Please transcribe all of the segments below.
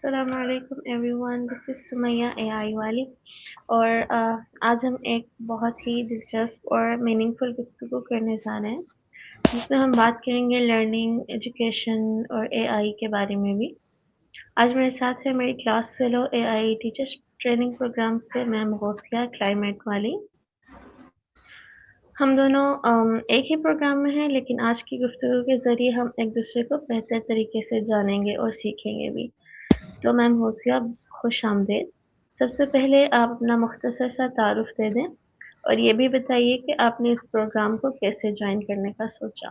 السلام علیکم every one, دس از سمیہ اے آئی والی، اور آج ہم ایک بہت ہی دلچسپ اور میننگ فل گفتگو کرنے جا رہے ہیں جس میں ہم بات کریں گے لرننگ، ایجوکیشن اور اے آئی کے بارے میں بھی۔ آج میرے ساتھ ہے میری کلاس فیلو اے آئی ٹیچر ٹریننگ پروگرام سے میم غوثیہ کلائمیٹ والی۔ ہم دونوں ایک ہی پروگرام میں ہیں، لیکن آج کی گفتگو کے ذریعے ہم ایک دوسرے کو بہتر طریقے سے جانیں گے اور سیکھیں گے بھی۔ تو میم غوثیہ، خوش آمدید۔ سب سے پہلے آپ اپنا مختصر سا تعارف دے دیں اور یہ بھی بتائیے کہ آپ نے اس پروگرام کو کیسے جوائن کرنے کا سوچا۔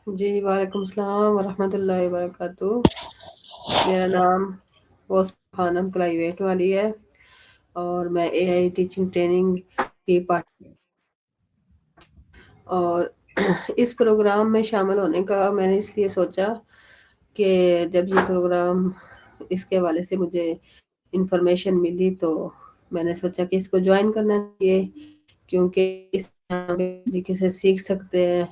جی وعلیکم السلام ورحمۃ اللہ وبرکاتہ۔ میرا نام خانم کلائیویٹ والی ہے اور میں اے آئی ٹیچنگ ٹریننگ کی اور اس پروگرام میں شامل ہونے کا میں نے اس لیے سوچا کہ جب یہ پروگرام اس کے حوالے سے مجھے انفارمیشن ملی تو میں نے سوچا کہ اس کو جوائن کرنا چاہیے، کیونکہ اس طریقے سے سیکھ سکتے ہیں۔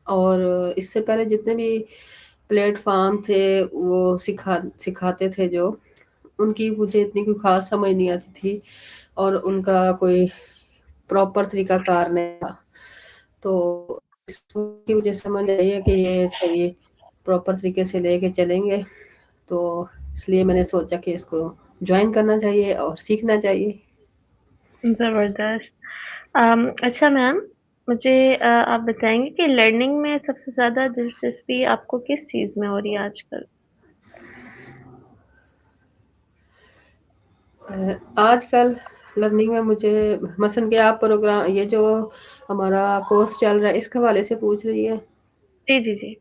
اور اس سے پہلے جتنے بھی پلیٹ فارم تھے وہ سکھاتے تھے، جو ان کی مجھے اتنی کوئی خاص سمجھ نہیں آتی تھی اور ان کا کوئی پراپر طریقہ کار نہیں تھا، تو اس کی مجھے سمجھ آئی ہے کہ یہ صحیح پراپر طریقے سے لے کے چلیں گے، تو اس لیے میں نے سوچا کہ اس کو جوائن کرنا چاہیے اور سیکھنا چاہیے۔ زبردست۔ اچھا میم، مجھے آپ بتائیں گے کہ لرننگ میں سب سے زیادہ دلچسپی آپ کو کس چیز میں ہو رہی ہے آج کل؟ آج کل لرننگ میں مجھے مثلاً کہ آپ پروگرام یہ جو ہمارا کورس چل رہا ہے اس کے حوالے سے پوچھ رہی ہے۔ جی جی جی۔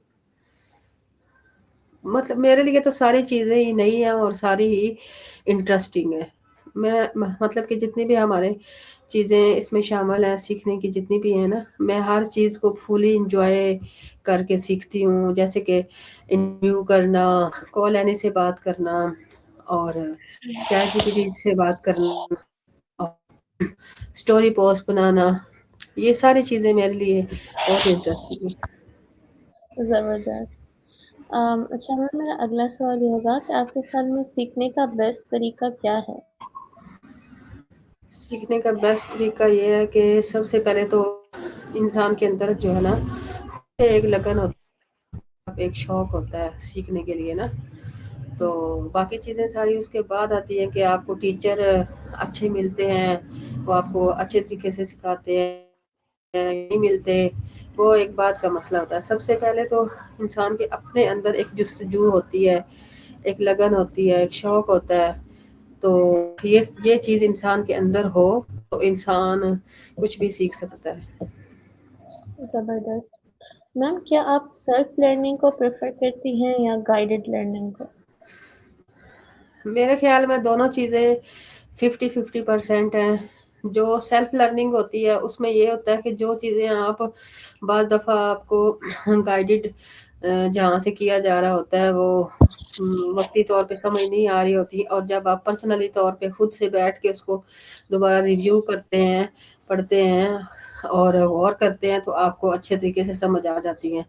مطلب میرے لیے تو ساری چیزیں ہی نئی ہیں اور ساری ہی انٹرسٹنگ ہے۔ میں مطلب کہ جتنی بھی ہمارے چیزیں اس میں شامل ہیں، سیکھنے کی جتنی بھی ہیں نا، میں ہر چیز کو فلی انجوائے کر کے سیکھتی ہوں، جیسے کہ انٹرویو کرنا، کال آنے سے بات کرنا، اور چیٹ جی پی ٹی سے بات کرنا، اور اسٹوری پوسٹ بنانا، یہ ساری چیزیں میرے لیے بہت انٹرسٹنگ ہیں۔ زبردست۔ اچھا میم، میرا اگلا سوال یہ ہوگا کہ آپ کے خیال میں سیکھنے کا بیسٹ طریقہ کیا ہے؟ سیکھنے کا بیسٹ طریقہ یہ ہے کہ سب سے پہلے تو انسان کے اندر جو ہے نا ایک لگن ہوتا ہے، ایک شوق ہوتا ہے سیکھنے کے لیے نا، تو باقی چیزیں ساری اس کے بعد آتی ہیں کہ آپ کو ٹیچر اچھے ملتے ہیں، وہ آپ کو اچھے طریقے سے سکھاتے ہیں، نہیں ملتے وہ ایک بات کا مسئلہ ہوتا ہے۔ سب سے پہلے تو انسان کے اپنے اندر ایک جستجو ہوتی ہے، ایک لگن ہوتی ہے، ایک شوق ہوتا ہے، تو یہ چیز انسان کے اندر ہو تو انسان کچھ بھی سیکھ سکتا ہے۔ زبردست۔ میم، کیا آپ سیلف لرننگ کو پریفر کرتی ہیں یا گائیڈڈ لرننگ کو؟ میرے خیال میں دونوں چیزیں 50-50% ہیں۔ جو سیلف لرننگ ہوتی ہے اس میں یہ ہوتا ہے کہ جو چیزیں آپ بعض دفعہ آپ کو گائیڈڈ جہاں سے کیا جا رہا ہوتا ہے وہ وقتی طور پہ سمجھ نہیں آ رہی ہوتی، اور جب آپ پرسنلی طور پہ خود سے بیٹھ کے اس کو دوبارہ ریویو کرتے ہیں، پڑھتے ہیں اور غور کرتے ہیں تو آپ کو اچھے طریقے سے سمجھ آ جاتی ہیں۔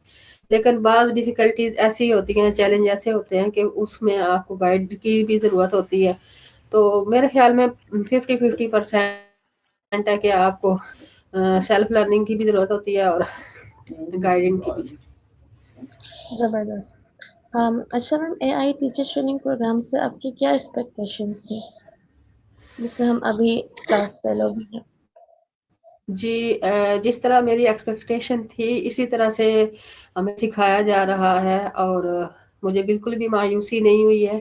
لیکن بعض ڈیفیکلٹیز ایسی ہوتی ہیں، چیلنج ایسے ہوتے ہیں کہ اس میں آپ کو گائیڈ کی بھی ضرورت ہوتی ہے، تو میرے خیال میں 50-50% ہے کہ آپ کو سیلف لرننگ کی بھی ضرورت ہوتی ہے اور گائیڈنگ کی بھی۔ زبردست۔ اچھا میم، اے آئی ٹیچر ٹریننگ پروگرام سے آپ کی کیا ایکسپیکٹیشنس تھی، جس میں ہم ابھی کلاس فیلو بھی ہیں؟ جی جس طرح میری ایکسپیکٹیشن تھی اسی طرح سے ہمیں سکھایا جا رہا ہے، اور مجھے بالکل بھی مایوسی نہیں ہوئی ہے۔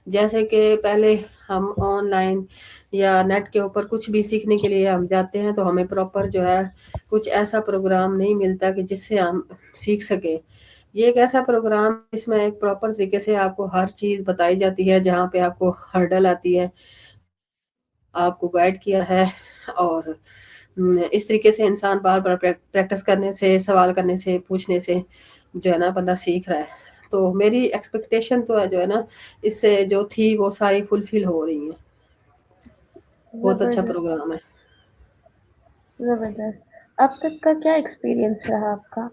جیسے کہ پہلے ہم آن لائن یا نیٹ کے اوپر کچھ بھی سیکھنے کے لیے ہم جاتے ہیں تو ہمیں پراپر جو ہے کچھ ایسا پروگرام نہیں ملتا کہ جس سے ہم سیکھ سکیں۔ یہ ایک ایسا پروگرام جس میں ایک پراپر طریقے سے آپ کو ہر چیز بتائی جاتی ہے، جہاں پہ آپ کو ہرڈل آتی ہے آپ کو گائیڈ کیا ہے، اور اس طریقے سے انسان بار بار پریکٹس کرنے سے، سوال کرنے سے، پوچھنے سے جو ہے نا بندہ سیکھ رہا ہے۔ تو میری ایکسپیکٹیشن تو ہے جو ہے نا اس سے جو تھی وہ ساری فلفل ہو رہی ہیں۔ بہت اچھا زبردست۔ پروگرام ہے۔ زبردست۔ اب تک کا کیا ایکسپیرئنس رہا آپ کا؟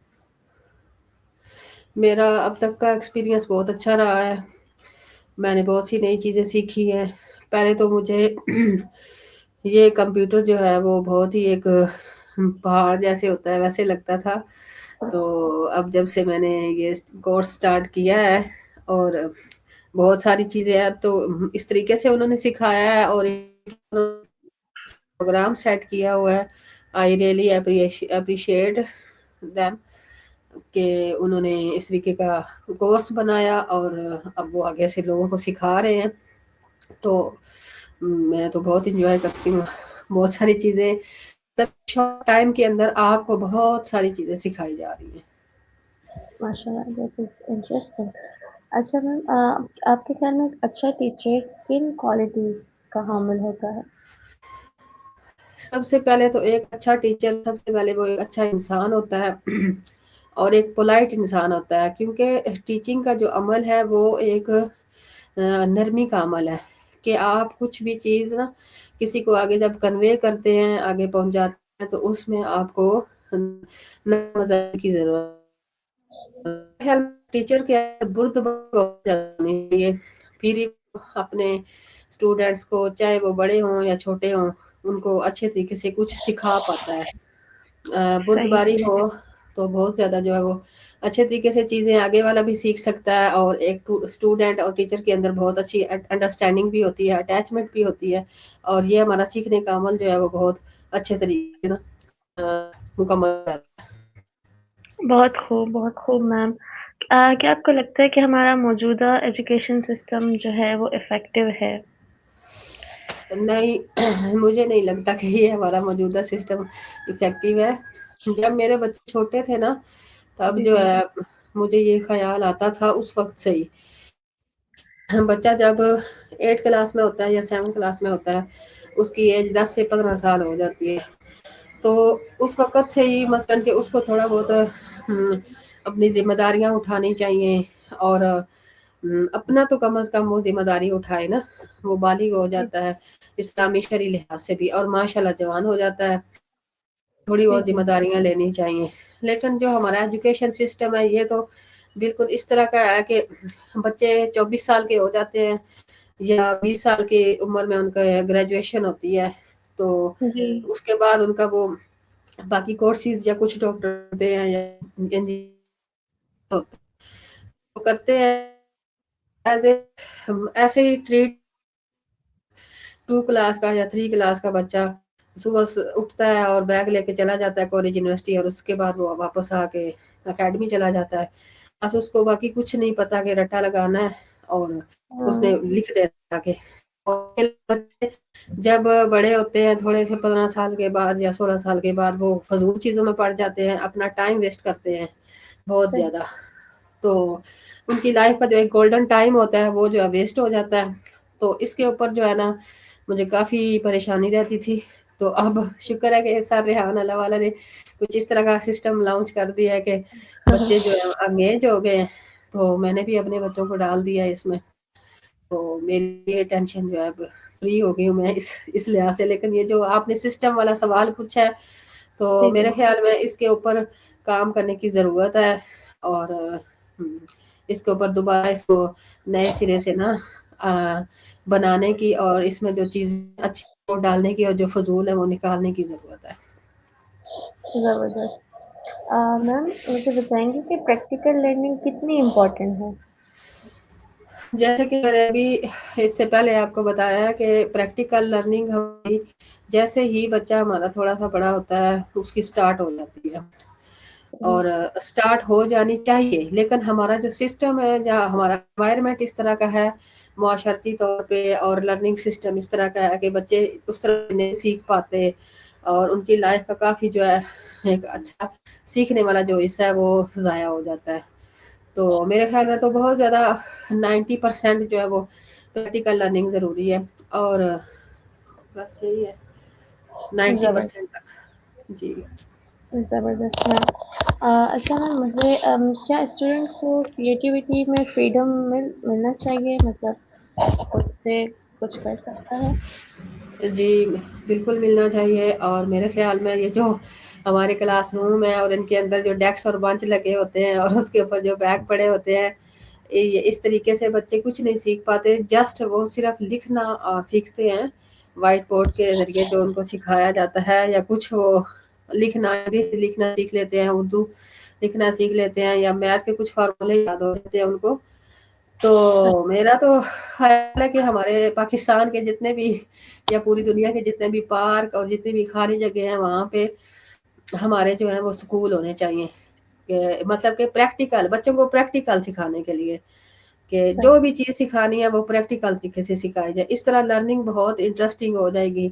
میرا اب تک کا ایکسپیرینس بہت اچھا رہا ہے، میں نے بہت سی نئی چیزیں سیکھی ہیں۔ پہلے تو مجھے یہ کمپیوٹر جو ہے وہ بہت ہی ایک پہاڑ جیسے ہوتا ہے ویسے لگتا تھا، تو اب جب سے میں نے یہ کورس سٹارٹ کیا ہے اور بہت ساری چیزیں اب تو اس طریقے سے انہوں نے سکھایا ہے اور پروگرام سیٹ کیا ہوا ہے، آئی ریئلی اپریشیٹ دیم کہ انہوں نے اس طریقے کا کورس بنایا اور اب وہ آگے سے لوگوں کو سکھا رہے ہیں، تو میں تو بہت انجوائے کرتی ہوں۔ بہت ساری چیزیں شارٹ ٹائم کے اندر آپ کو بہت ساری چیزیں سکھائی جا رہی ہیں۔ ماشاء اللہ، دیٹ از انٹرسٹنگ۔ اچھا میم، آپ کے خیال میں ایک اچھا ٹیچر کن کوالٹیز کا حامل ہوتا ہے؟ سب سے پہلے تو ایک اچھا ٹیچر سب سے پہلے وہ ایک اچھا انسان ہوتا ہے اور ایک پولائٹ انسان ہوتا ہے، کیونکہ ٹیچنگ کا جو عمل ہے وہ ایک نرمی کا عمل ہے کہ آپ کچھ بھی چیز نا کسی کو آگے جب کنوے کرتے ہیں، آگے پہنچاتے ہیں، تو اس میں آپ کو مزاج کی ضرورت ہے۔ ٹیچر کے برد بہت زیادہ نہیں چاہیے، پھر ہی اپنے اسٹوڈینٹس کو چاہے وہ بڑے ہوں یا چھوٹے ہوں ان کو اچھے طریقے سے کچھ سکھا پاتا ہے۔ صحیح۔ بردباری ہو تو بہت زیادہ جو ہے وہ اچھے طریقے سے چیزیں آگے والا بھی سیکھ سکتا ہے، اور ایک اسٹوڈینٹ اور ٹیچر کے اندر بہت اچھی انڈرسٹینڈنگ بھی ہوتی ہے، اٹیچمنٹ بھی ہوتی ہے، اور یہ ہمارا سیکھنے کا عمل جو ہے وہ بہت اچھے طریقے سے مکمل ہے۔ بہت خوب، بہت خوب میم۔ کیا آپ کو لگتا ہے کہ ہمارا موجودہ ایجوکیشن سسٹم جو ہے وہ افیکٹو ہے؟ نہیں، مجھے نہیں لگتا کہ یہ ہمارا موجودہ سسٹم افیکٹو ہے۔ جب میرے بچے چھوٹے تھے نا تب جی جو جی ہے مجھے یہ خیال آتا تھا اس وقت سے ہی، بچہ جب 8 کلاس میں ہوتا ہے یا 7 کلاس میں ہوتا ہے، اس کی ایج 10 سے 15 سال ہو جاتی ہے، تو اس وقت سے ہی مثلاً کہ اس کو تھوڑا بہت اپنی ذمہ داریاں اٹھانی چاہیے، اور اپنا تو کم از کم وہ ذمہ داری اٹھائے نا، وہ بالغ ہو جی جاتا ہے اسلامی شرعی لحاظ سے بھی، اور ماشاء اللہ جوان ہو جاتا ہے، تھوڑی جی بہت جی ذمہ داریاں لینی چاہیے۔ لیکن جو ہمارا ایجوکیشن سسٹم ہے یہ تو بالکل اس طرح کا ہے کہ بچے 24 سال کے ہو جاتے ہیں یا 20 سال کی عمر میں ان کا گریجویشن ہوتی ہے، تو جی اس کے بعد ان کا وہ باقی کورسز یا کچھ ڈاکٹر ہوتے ہیں یا کرتے ہیں ایز اے ایسے ہی ٹریٹ 2 کلاس کا یا 3 کلاس کا بچہ صبح اٹھتا ہے اور بیگ لے کے چلا جاتا ہے کالج یونیورسٹی، اور اس کے بعد وہ واپس آ کے اکیڈمی چلا جاتا ہے، بس اس کو باقی کچھ نہیں پتا کہ رٹا لگانا ہے اور اس ہاں، نے لکھ دینا کہ جب بڑے ہوتے ہیں تھوڑے سے 15 سال کے بعد یا 16 سال کے بعد وہ فضول چیزوں میں پڑ جاتے ہیں، اپنا ٹائم ویسٹ کرتے ہیں بہت صحیح۔ زیادہ، تو ان کی لائف کا جو ایک گولڈن ٹائم ہوتا ہے وہ جو ہے ویسٹ ہو جاتا ہے، تو اس کے اوپر جو ہے نا مجھے کافی پریشانی رہتی تھی۔ تو اب شکر ہے کہ سر ریحان اللہ والا نے کچھ اس طرح کا سسٹم لانچ کر دیا ہے کہ بچے جو ہے انگیج ہو گئے ہیں، تو میں نے بھی اپنے بچوں کو ڈال دیا ہے اس میں، تو میری ٹینشن جو ہے اب فری ہو گئی ہوں میں اس لحاظ سے۔ لیکن یہ جو آپ نے سسٹم والا سوال پوچھا ہے تو جی جی میرے خیال میں اس کے اوپر کام کرنے کی ضرورت ہے، اور اس کے اوپر دوبارہ اس کو نئے سرے سے نا بنانے کی، اور اس میں جو چیز اچھی وہ ڈالنے کی، اور جو فضول ہے وہ نکالنے کی ضرورت ہے۔ زبردست۔ میم مجھے بتائیں گے کہ پریکٹیکل لرننگ کتنی امپورٹنٹ ہے؟ جیسے کہ میں نے ابھی اس سے پہلے آپ کو بتایا کہ پریکٹیکل لرننگ ہماری جیسے ہی بچہ ہمارا تھوڑا سا بڑا ہوتا ہے اس کی سٹارٹ ہو جاتی ہے، صحیح۔ اور سٹارٹ ہو جانی چاہیے، لیکن ہمارا جو سسٹم ہے یا ہمارا انوائرمنٹ اس طرح کا ہے معاشرتی طور پہ، اور لرننگ سسٹم اس طرح کا ہے کہ بچے اس طرح نہیں سیکھ پاتے، اور ان کی لائف کا کافی جو ہے ایک اچھا سیکھنے والا جو حصہ ہے وہ ضائع ہو جاتا ہے، تو میرے خیال میں تو بہت زیادہ 90% جو ہے وہ پریکٹیکل لرننگ ضروری ہے، اور بس یہی ہے 90% تک۔ جی زبردست میم۔ اچھا میم مجھے کیا اسٹوڈنٹ کو کریٹیوٹی میں فریڈم ملنا چاہیے، مطلب خود سے کچھ کر سکتا ہے؟ جی بالکل ملنا چاہیے، اور میرے خیال میں یہ جو ہمارے کلاس روم ہے اور ان کے اندر جو ڈیسک اور بنچ لگے ہوتے ہیں اور اس کے اوپر جو بیگ پڑے ہوتے ہیں، یہ اس طریقے سے بچے کچھ نہیں سیکھ پاتے، جسٹ وہ صرف لکھنا سیکھتے ہیں وائٹ بورڈ کے ذریعے جو ان کو سکھایا جاتا ہے، یا کچھ وہ لکھنا سیکھ لیتے ہیں، اردو لکھنا سیکھ لیتے ہیں، یا میتھ کے کچھ فارمولے یاد ہو جاتے ہیں ان کو۔ تو میرا تو خیال ہے کہ ہمارے پاکستان کے جتنے بھی یا پوری دنیا کے جتنے بھی پارک اور جتنی بھی خالی جگہ ہیں وہاں پہ ہمارے جو ہیں وہ اسکول ہونے چاہیے، کہ مطلب کہ پریکٹیکل بچوں کو پریکٹیکل سکھانے کے لیے، کہ صحیح، جو بھی چیز سکھانی ہے وہ پریکٹیکل طریقے سے سکھائی جائے، اس طرح لرننگ بہت انٹرسٹنگ ہو جائے گی،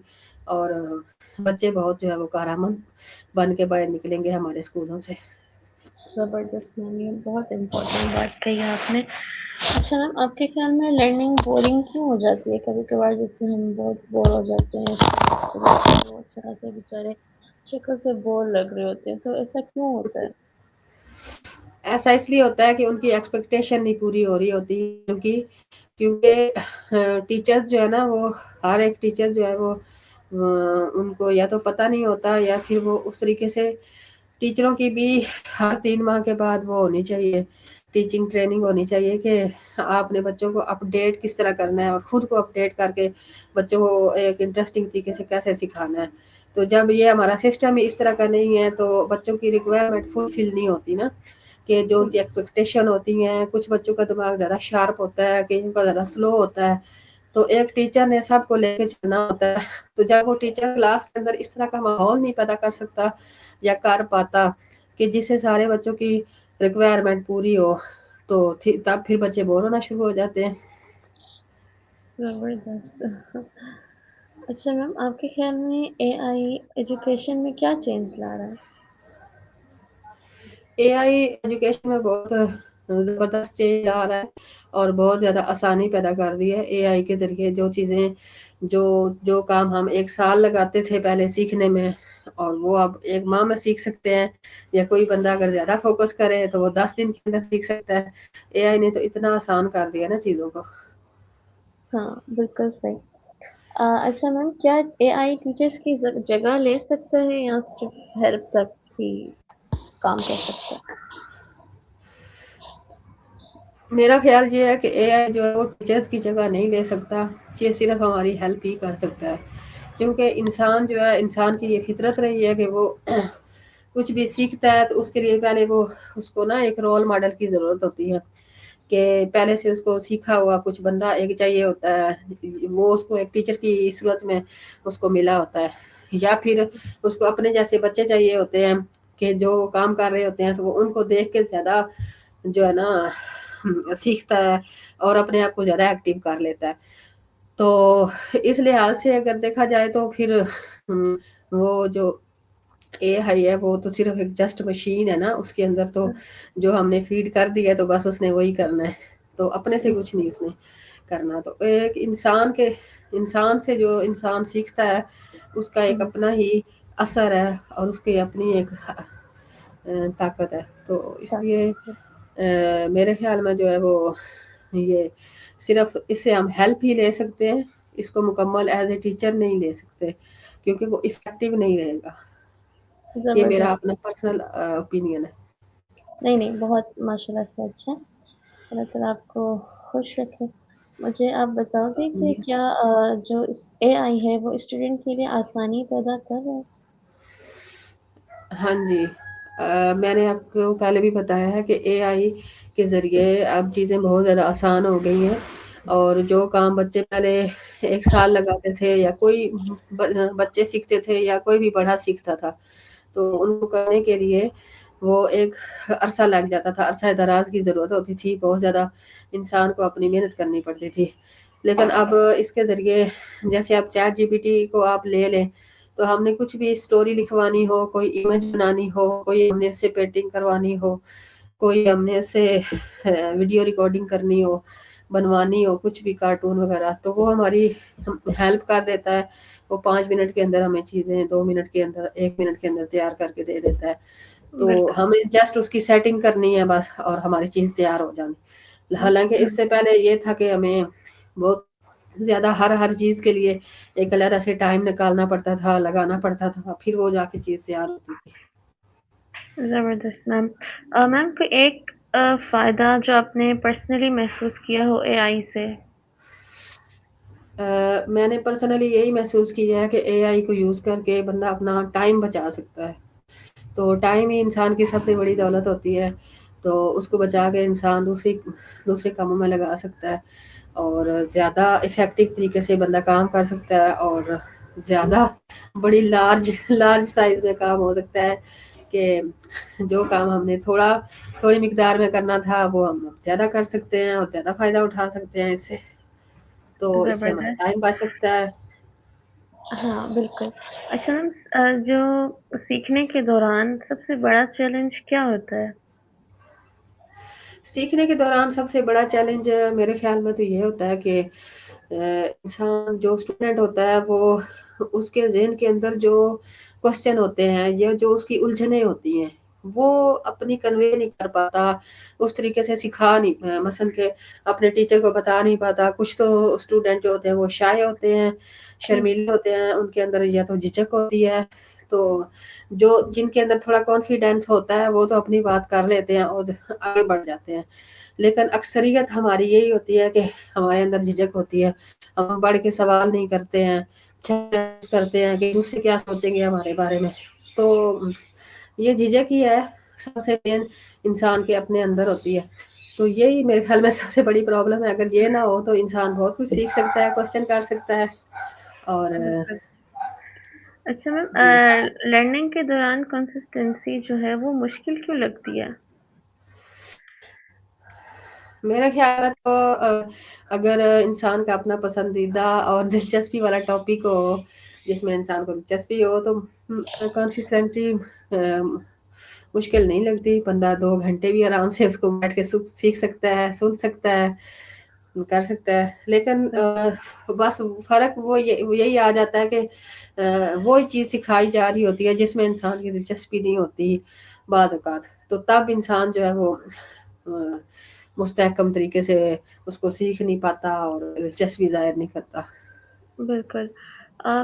اور بچے بہت جو ہے وہ کارآمد بن کے باہر نکلیں گے ہمارے اسکولوں سے۔ زبردست میم، یہ بہت امپورٹنٹ بات کہی آپ نے۔ اچھا میم، آپ کے خیال میں لرننگ بورنگ کیوں ہو جاتی ہے؟ کبھی کبھار جیسے ہم بہت بور ہو جاتے ہیں، بہت اچھا سے بیچارے شکل سے بور لگ رہے ہوتے ہیں، تو ایسا کیوں ہوتا ہے؟ ایسا اس لیے ہوتا ہے کہ ان کی ایکسپیکٹیشن نہیں پوری ہو رہی ہوتی، کیونکہ ٹیچر جو ہے نا، وہ ہر ایک ٹیچر جو ہے وہ ان کو یا تو پتہ نہیں ہوتا، یا پھر وہ اس طریقے سے ٹیچروں کی بھی ہر 3 ماہ کے بعد وہ ہونی چاہیے، ٹیچنگ ٹریننگ ہونی چاہیے، کہ آپ نے بچوں کو اپڈیٹ کس طرح کرنا ہے اور خود کو اپڈیٹ کر کے بچوں کو ایک انٹرسٹنگ طریقے سے کیسے سکھانا ہے۔ تو جب یہ ہمارا سسٹم ہی اس طرح کا نہیں ہے تو بچوں کی ریکوائرمنٹ فلفل نہیں ہوتی نا، کہ جو ان کی ایکسپیکٹیشن ہوتی ہیں۔ کچھ بچوں کا دماغ زیادہ شارپ ہوتا ہے، کہیں کا زیادہ سلو ہوتا ہے، تو ایک ٹیچر نے سب کو لے کے چلنا ہوتا ہے، تو جب وہ ٹیچر کلاس کے اندر اس طرح کا ماحول نہیں پیدا کر سکتا یا کر پاتا کہ جس سے سارے بچوں کی ریکوائرمنٹ پوری ہو، تو تب پھر بچے بور ہونا شروع ہو جاتے ہیں۔ زبردست۔ اچھا میم، آپ کے خیال میں اے آئی ایجوکیشن میں کیا چینج لا رہا ہے؟ اے آئی ایجوکیشن میں بہت زبردست چینج آ رہا ہے، اور بہت زیادہ آسانی پیدا کر دی ہے اے آئی کے ذریعے۔ جو چیزیں جو کام ہم 1 سال لگاتے تھے پہلے سیکھنے میں، اور وہ اب 1 ماہ میں سیکھ سکتے ہیں، یا کوئی بندہ اگر زیادہ فوکس کرے تو وہ 10 دن کے اندر سیکھ سکتا ہے۔ اے آئی نے تو اتنا آسان کر دیا نا چیزوں کو۔ ہاں بالکل صحیح۔ اچھا میم، کیا اے آئی ٹیچرس کی جگہ لے سکتا ہے یا صرف ہیلپ تک ہی کام کر سکتا ہے؟ میرا خیال یہ ہے کہ اے آئی جو ہے وہ ٹیچرز کی جگہ نہیں لے سکتا، یہ صرف ہماری ہیلپ ہی کر سکتا ہے، کیونکہ انسان جو ہے، انسان کی یہ فطرت رہی ہے کہ وہ کچھ بھی سیکھتا ہے تو اس کے لیے پہلے وہ اس کو نا ایک رول ماڈل کی ضرورت ہوتی ہے، کہ پہلے سے اس کو سیکھا ہوا کچھ بندہ ایک چاہیے ہوتا ہے، وہ اس کو ایک ٹیچر کی صورت میں اس کو ملا ہوتا ہے، یا پھر اس کو اپنے جیسے بچے چاہیے ہوتے ہیں کہ جو کام کر رہے ہوتے ہیں تو وہ ان کو دیکھ کے زیادہ جو ہے نا سیکھتا ہے اور اپنے آپ کو زیادہ ایکٹیو کر لیتا ہے۔ تو اس لحاظ سے اگر دیکھا جائے تو پھر وہ جو اے آئی ہے وہ تو صرف ایک جسٹ مشین ہے نا، اس کے اندر تو جو ہم نے فیڈ کر دیا تو بس اس نے وہی کرنا ہے، تو اپنے سے کچھ نہیں اس نے کرنا۔ تو ایک انسان سے جو انسان سیکھتا ہے اس کا ایک اپنا ہی اثر ہے، اور اس کی اپنی ایک طاقت ہے، تو اس لیے میرے خیال میں جو ہے وہ یہ صرف اس سے ہم ہیلپ ہی لے سکتے ہیں، اس کو مکمل ایز اے ٹیچر نہیں لے سکتے، کیونکہ وہ افیکٹو نہیں رہے گا۔ یہ میرا زبردست۔ اپنا پرسنل اوپینین ہے۔ نہیں نہیں، بہت ماشاء اللہ سے اچھا۔ اللہ تعالیٰ آپ کو خوش رکھے۔ مجھے آپ بتاؤ گے کہ کیا جو اے آئی ہے وہ اسٹوڈنٹ کے لیے آسانی پیدا کر رہا ہے؟ ہاں جی، میں نے آپ کو پہلے بھی بتایا ہے کہ اے آئی کے ذریعے اب چیزیں بہت زیادہ آسان ہو گئی ہیں، اور جو کام بچے پہلے 1 سال لگاتے تھے، یا کوئی بچے سیکھتے تھے یا کوئی بھی بڑا سیکھتا تھا، تو ان کو کرنے کے لیے وہ ایک عرصہ لگ جاتا تھا، عرصہ دراز کی ضرورت ہوتی تھی، بہت زیادہ انسان کو اپنی محنت کرنی پڑتی تھی۔ لیکن اب اس کے ذریعے جیسے آپ چیٹ جی پی ٹی کو آپ لے لیں، تو ہم نے کچھ بھی اسٹوری لکھوانی ہو، کوئی امیج بنانی ہو، کوئی ہم نے اس سے پینٹنگ کروانی ہو، کوئی ہم نے اس سے ویڈیو ریکارڈنگ کرنی ہو، بنوانی ہو، کچھ بھی کارٹون وغیرہ، تو وہ ہماری ہیلپ کر دیتا ہے۔ وہ 5 منٹ کے اندر ہمیں چیزیں 2 منٹ کے اندر 1 منٹ کے اندر تیار کر کے دے دیتا ہے، تو بالکل ہمیں جسٹ اس کی سیٹنگ کرنی ہے بس، اور ہماری چیز تیار ہو جانی۔ حالانکہ اس سے پہلے یہ تھا کہ ہمیں بہت زیادہ ہر چیز کے لیے ایک علیحدہ سے ٹائم نکالنا پڑتا تھا، لگانا پڑتا تھا، پھر وہ جا کے چیز تیار ہوتی تھی۔ زبردست میم۔ میم کوئی ایک فائدہ جو آپ نے پرسنلی محسوس کیا ہو اے آئی سے؟ میں نے پرسنلی یہی محسوس کیا ہے کہ اے آئی کو یوز کر کے بندہ اپنا ٹائم بچا سکتا ہے۔ تو ٹائم ہی انسان کی سب سے بڑی دولت ہوتی ہے، تو اس کو بچا کے انسان دوسرے کاموں میں لگا سکتا ہے، اور زیادہ افیکٹو طریقے سے بندہ کام کر سکتا ہے، اور زیادہ بڑی لارج سائز میں کام ہو سکتا ہے، کہ جو کام ہم نے تھوڑی مقدار میں کرنا تھا وہ ہم زیادہ کر سکتے ہیں اور زیادہ فائدہ اٹھا سکتے ہیں اس سے، تو اس سے ہمارا زبردست۔ ٹائم بچ سکتا ہے۔ ہاں بالکل۔ اچھا میم، جو سیکھنے کے دوران سب سے بڑا چیلنج کیا ہوتا ہے؟ سیکھنے کے دوران سب سے بڑا چیلنج میرے خیال میں تو یہ ہوتا ہے کہ انسان جو اسٹوڈنٹ ہوتا ہے وہ اس کے ذہن کے اندر جو کوشچن ہوتے ہیں یا جو اس کی الجھنیں ہوتی ہیں وہ اپنی کنوے نہیں کر پاتا، اس طریقے سے سکھا نہیں، مثلا کہ اپنے ٹیچر کو بتا نہیں پاتا۔ کچھ تو اسٹوڈنٹ جو ہوتے ہیں وہ شائع ہوتے ہیں، شرمیلے ہوتے ہیں، ان کے اندر یا تو جھجک ہوتی ہے، تو جن کے اندر تھوڑا کانفیڈینس ہوتا ہے وہ تو اپنی بات کر لیتے ہیں اور آگے بڑھ جاتے ہیں، لیکن اکثریت ہماری یہی ہوتی ہے کہ ہمارے اندر جھجک ہوتی ہے، ہم بڑھ کے سوال نہیں کرتے ہیں، کرتے ہیں کہ دوسرے کیا سوچیں گے ہمارے بارے میں۔ تو یہ جھجک ہی ہے سب سے مین انسان کے اپنے اندر ہوتی ہے، تو یہی میرے خیال میں سب سے بڑی پرابلم ہے۔ اگر یہ نہ ہو تو انسان بہت کچھ سیکھ سکتا ہے، کوشچن کر سکتا ہے، اور بالکل۔ اچھا میم، جی لرننگ کے دوران کنسسٹنسی جو ہے وہ مشکل کیوں لگتی ہے؟ میرا خیال ہے تو اگر انسان کا اپنا پسندیدہ اور دلچسپی والا ٹاپک ہو، جس میں انسان کو دلچسپی ہو، تو کنسسٹنٹی مشکل نہیں لگتی۔ بندہ 2 گھنٹے بھی آرام سے اس کو بیٹھ کے سیکھ سکتا ہے، سن سکتا ہے، کر سکتا ہے، لیکن بس فرق یہی آ جاتا ہے کہ وہ چیز سکھائی جا رہی ہوتی ہے جس میں انسان کی دلچسپی نہیں ہوتی بعض اوقات، تو تب انسان جو ہے وہ مستحکم طریقے سے اس کو سیکھ نہیں پاتا اور دلچسپی ظاہر نہیں کرتا۔ بالکل۔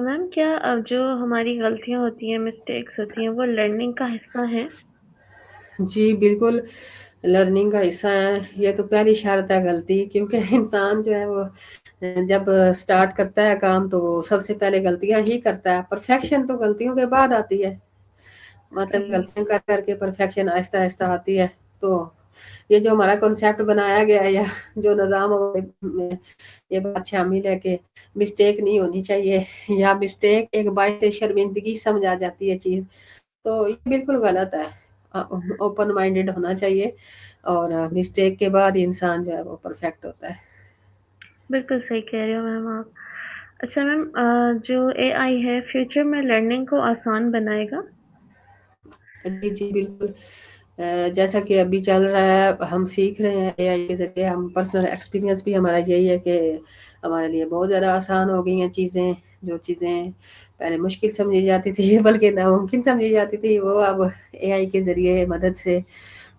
میم کیا جو ہماری غلطیاں ہوتی ہیں، مسٹیکس ہوتی ہیں، وہ لرننگ کا حصہ ہیں؟ جی بالکل، لرننگ کا حصہ ہے۔ یہ تو پہلی شرط ہے غلطی، کیونکہ انسان جو ہے وہ جب سٹارٹ کرتا ہے کام تو وہ سب سے پہلے غلطیاں ہی کرتا ہے۔ پرفیکشن تو غلطیوں کے بعد آتی ہے، مطلب صحیح۔ غلطیاں کر کر کے پرفیکشن آہستہ آہستہ آتی ہے۔ تو یہ جو ہمارا کنسیپٹ بنایا گیا ہے یا جو نظام میں یہ بات شامل ہے کہ مسٹیک نہیں ہونی چاہیے، یا مسٹیک ایک باعث شرمندگی سمجھا جاتی ہے چیز، تو یہ بالکل غلط ہے۔ اوپن مائنڈیڈ ہونا چاہیے، اور مسٹیک کے بعد انسان جو ہے وہ پرفیکٹ ہوتا ہے۔ بالکل صحیح کہہ رہے ہو میم آپ۔ اچھا میم، جو اے آئی ہے فیوچر میں لرننگ کو آسان بنائے گا؟ جی جی بالکل، جیسا کہ ابھی چل رہا ہے ہم سیکھ رہے ہیں اے آئی کے ذریعے، ہم پرسنل ایکسپیرینس بھی ہمارا یہی ہے کہ ہمارے لیے بہت زیادہ آسان ہو گئی ہیں چیزیں، جو چیزیں پہلے مشکل سمجھی جاتی تھی بلکہ ناممکن سمجھی جاتی تھی، وہ اب اے آئی کے ذریعے مدد سے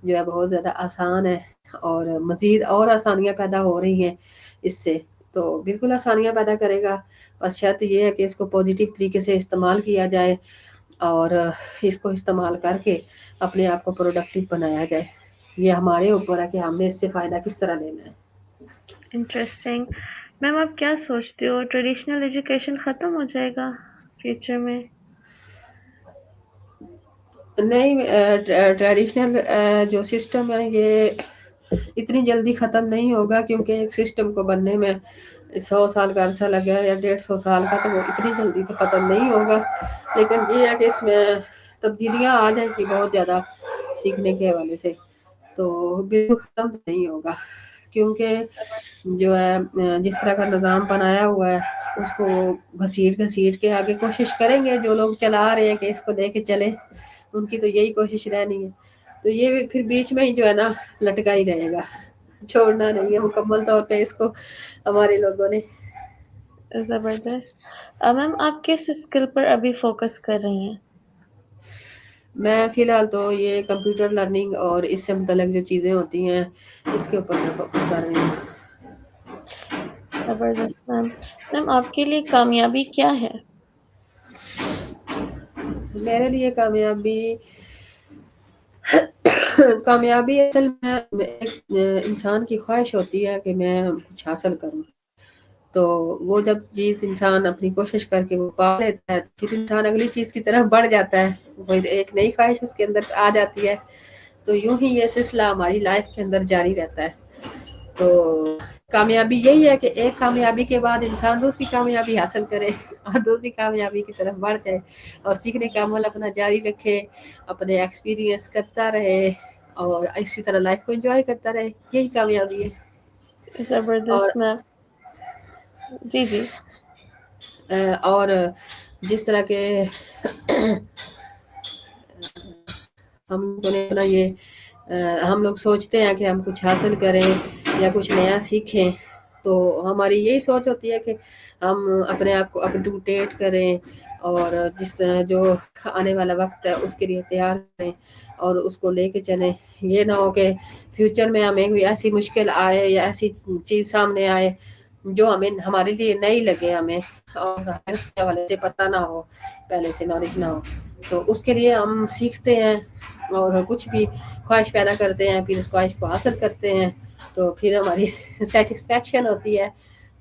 جو ہے بہت زیادہ آسان ہے، اور مزید اور آسانیاں پیدا ہو رہی ہیں اس سے، تو بالکل آسانیاں پیدا کرے گا، بس شرط یہ ہے کہ اس کو پازیٹیو طریقے سے استعمال کیا جائے، اور اس کو استعمال کر کے اپنے آپ کو پروڈکٹیو بنایا جائے۔ یہ ہمارے اوپر ہے کہ ہم نے اس سے فائدہ کس طرح لینا ہے۔ انٹرسٹنگ۔ میم آپ کیا سوچتے ہو، ٹریڈیشنل ایجوکیشن ختم ہو جائے گا فیوچر میں؟ نہیں، ٹریڈیشنل جو سسٹم ہے یہ اتنی جلدی ختم نہیں ہوگا، کیونکہ ایک سسٹم کو بننے میں 100 سال کا عرصہ لگا ہے یا 150 سال کا، تو وہ اتنی جلدی تو ختم نہیں ہوگا، لیکن یہ ہے کہ اس میں تبدیلیاں آ جائیں گی بہت زیادہ سیکھنے کے حوالے سے، تو بالکل ختم نہیں ہوگا، کیونکہ جو ہے جس طرح کا نظام بنایا ہوا ہے اس کو گھسیٹ گھسیٹ کے آگے کوشش کریں گے جو لوگ چلا رہے ہیں کہ اس کو لے کے چلے، ان کی تو یہی کوشش رہنی ہے، تو یہ پھر بیچ میں ہی جو ہے نا لٹکا ہی رہے گا، چھوڑنا نہیں ہے مکمل طور پہ اس کو ہمارے لوگوں نے۔ زبردست۔ میم آپ کس اسکل پر ابھی فوکس کر رہی ہیں؟ میں فی الحال تو یہ کمپیوٹر لرننگ اور اس سے متعلق جو چیزیں ہوتی ہیں اس کے اوپر میں فوکس کر رہی ہوں۔ زبردست میم. میم آپ کے لیے کامیابی کیا ہے؟ میرے لیے کامیابی اصل میں ایک انسان کی خواہش ہوتی ہے کہ میں کچھ حاصل کروں. تو وہ جب چیز انسان اپنی کوشش کر کے وہ پا لیتا ہے پھر انسان اگلی چیز کی طرف بڑھ جاتا ہے. وہ ایک نئی خواہش اس کے اندر آ جاتی ہے. تو یوں ہی یہ سلسلہ ہماری لائف کے اندر جاری رہتا ہے. تو کامیابی یہی ہے کہ ایک کامیابی کے بعد انسان دوسری کامیابی حاصل کرے اور دوسری کامیابی کی طرف بڑھ جائے اور سیکھنے کا عمل اپنا جاری رکھے, اپنے ایکسپیرینس کرتا رہے اور اسی طرح لائف کو انجوائے کرتا رہے. یہی کامیابی ہے. اور زبردست میم. جی جی. اور جس طرح کے ہم لوگ سوچتے ہیں کہ ہم کچھ حاصل کریں یا کچھ نیا سیکھیں, تو ہماری یہی سوچ ہوتی ہے کہ ہم اپنے آپ کو اپ ٹو ڈیٹ کریں اور جس جو آنے والا وقت ہے اس کے لیے تیار کریں اور اس کو لے کے چلیں. یہ نہ ہو کہ فیوچر میں ہمیں کوئی ایسی مشکل آئے یا ایسی چیز سامنے آئے جو ہمارے لیے نہیں لگے ہمیں اور ہمیں اس کے حوالے سے پتہ نہ ہو, پہلے سے نالج نہ ہو. تو اس کے لیے ہم سیکھتے ہیں اور کچھ بھی خواہش پیدا کرتے ہیں, پھر اس خواہش کو حاصل کرتے ہیں تو پھر ہماری سیٹسفیکشن ہوتی ہے.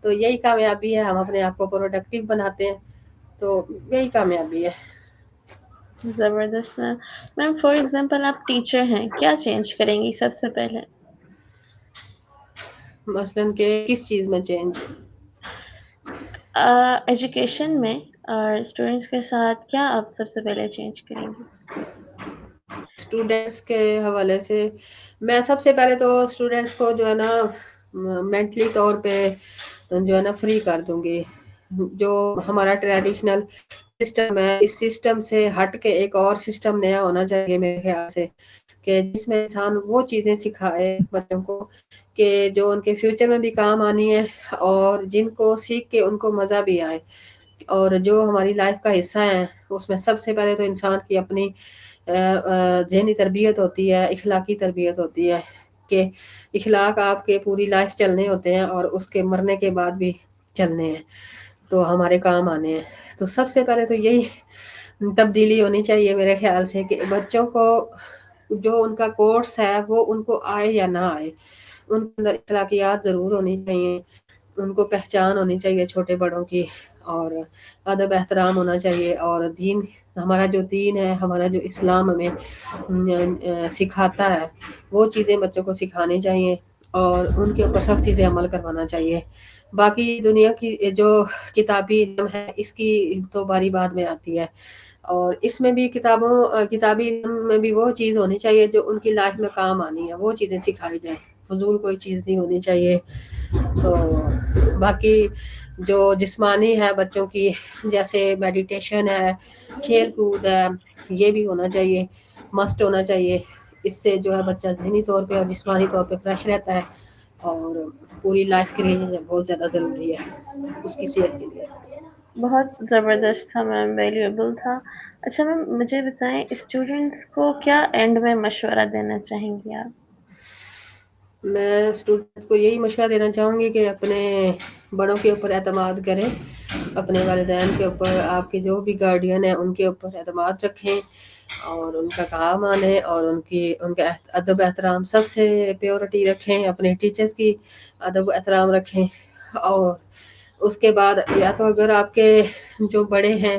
تو یہی کامیابی ہے. ہم اپنے آپ کو پروڈکٹیو بناتے ہیں, تو یہی کامیابی ہے. زبردست میم. میم فار ایگزامپل آپ ٹیچر ہیں, کیا چینج کریں گی سب سے پہلے؟ مثلاً کہ کس چیز میں چینج؟ ایجوکیشن میں اور اسٹوڈینٹس کے ساتھ کیا آپ سب سے پہلے چینج کریں گی؟ اسٹوڈینٹس کے حوالے سے میں سب سے پہلے تو اسٹوڈینٹس کو جو ہے نا مینٹلی طور پہ جو ہے نا فری کر دوں گی. جو ہمارا ٹریڈیشنل سسٹم ہے اس سسٹم سے ہٹ کے ایک اور سسٹم نیا ہونا چاہیے میرے خیال سے, کہ جس میں انسان وہ چیزیں سکھائے بچوں کو کہ جو ان کے فیوچر میں بھی کام آنی ہے اور جن کو سیکھ کے ان کو مزہ بھی آئے. اور جو ہماری لائف کا حصہ ہے اس میں سب سے پہلے تو انسان کی اپنی ذہنی تربیت ہوتی ہے, اخلاقی تربیت ہوتی ہے کہ اخلاق آپ کے پوری لائف چلنے ہوتے ہیں اور اس کے مرنے کے بعد بھی چلنے ہیں, تو ہمارے کام آنے ہیں. تو سب سے پہلے تو یہی تبدیلی ہونی چاہیے میرے خیال سے کہ بچوں کو جو ان کا کورس ہے وہ ان کو آئے یا نہ آئے, ان کے اندر اخلاقیات ضرور ہونی چاہیے, ان کو پہچان ہونی چاہیے چھوٹے بڑوں کی, اور ادب احترام ہونا چاہیے. اور دین, ہمارا جو دین ہے, ہمارا جو اسلام ہمیں سکھاتا ہے وہ چیزیں بچوں کو سکھانی چاہیے اور ان کے اوپر سختی سے عمل کروانا چاہیے. باقی دنیا کی جو کتابی علم ہے اس کی تو باری بعد میں آتی ہے, اور اس میں بھی کتابی علم میں بھی وہ چیز ہونی چاہیے جو ان کی لائف میں کام آنی ہے, وہ چیزیں سکھائی جائیں. فضول کوئی چیز نہیں ہونی چاہیے. تو باقی جو جسمانی ہے بچوں کی, جیسے میڈیٹیشن ہے, کھیل کود ہے, یہ بھی ہونا چاہیے, مسٹ ہونا چاہیے. اس سے جو ہے بچہ ذہنی طور پہ اور جسمانی طور پہ فریش رہتا ہے اور پوری لائف کے لیے بہت زیادہ ضروری ہے اس کی صحت کے لیے. بہت زبردست تھا میم, ویلیویبل تھا. اچھا میم مجھے بتائیں, اسٹوڈینٹس کو کیا اینڈ میں مشورہ دینا چاہیں گی آپ؟ میں اسٹوڈنٹس کو یہی مشورہ دینا چاہوں گی کہ اپنے بڑوں کے اوپر اعتماد کریں, اپنے والدین کے اوپر, آپ کے جو بھی گارڈین ہیں ان کے اوپر اعتماد رکھیں اور ان کا کہا مانیں اور ان کا ادب احترام سب سے پیورٹی رکھیں, اپنے ٹیچرز کی ادب احترام رکھیں. اور اس کے بعد یا تو اگر آپ کے جو بڑے ہیں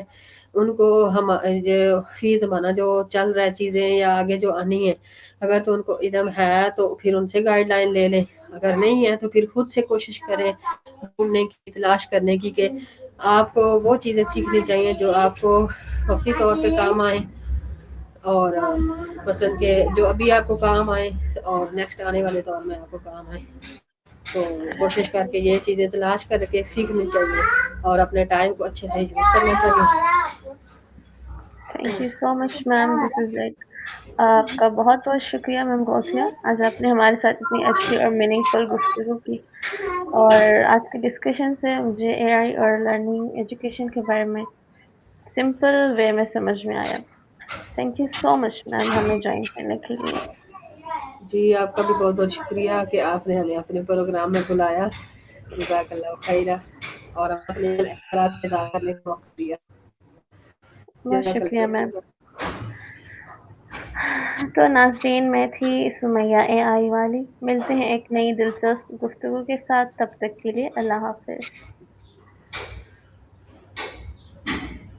ان کو ہم فی زمانہ جو چل رہا ہے چیزیں یا آگے جو آنی ہے اگر تو ان کو علم ہے تو پھر ان سے گائیڈ لائن لے لیں, اگر نہیں ہے تو پھر خود سے کوشش کریں ڈھونڈنے کی, تلاش کرنے کی کہ آپ کو وہ چیزیں سیکھنی چاہیے جو آپ کو وقتی طور پہ کام آئیں اور مثلاً کہ جو ابھی آپ کو کام آئے اور نیکسٹ آنے والے دور میں آپ کو کام آئے. تو کوشش کر کے یہ چیزیں تلاش کر کے سیکھنی چاہیے اور اپنے ٹائم کو اچھے سے یوز کرنا چاہیے. Thank you so much ma'am, this is it. آپ کا بہت بہت شکریہ میم غوثیہ, آج آپ نے ہمارے ساتھ اتنی اچھی اور میننگ فل گفتگو کی, اور آج کی ڈسکشن سے مجھے اے آئی اور لرننگ ایجوکیشن کے بارے میں سمپل وے میں سمجھ میں آیا. تھینک یو سو مچ میم ہمیں جوائن کرنے کے لیے. جی آپ کا بھی بہت بہت شکریہ کہ آپ نے ہمیں اپنے پروگرام میں بلایا. جزاک اللہ خیرہ، اور اپنے خیالات کا اظہار کرنے کا موقع دیا۔ بہت جزاک شکریہ اللہ میم۔ خیرہ۔ تو ناظرین، میں تھی سمیہ اے آئی والی، ملتے ہیں ایک نئی دلچسپ گفتگو کے ساتھ، تب تک کے لیے اللہ حافظ۔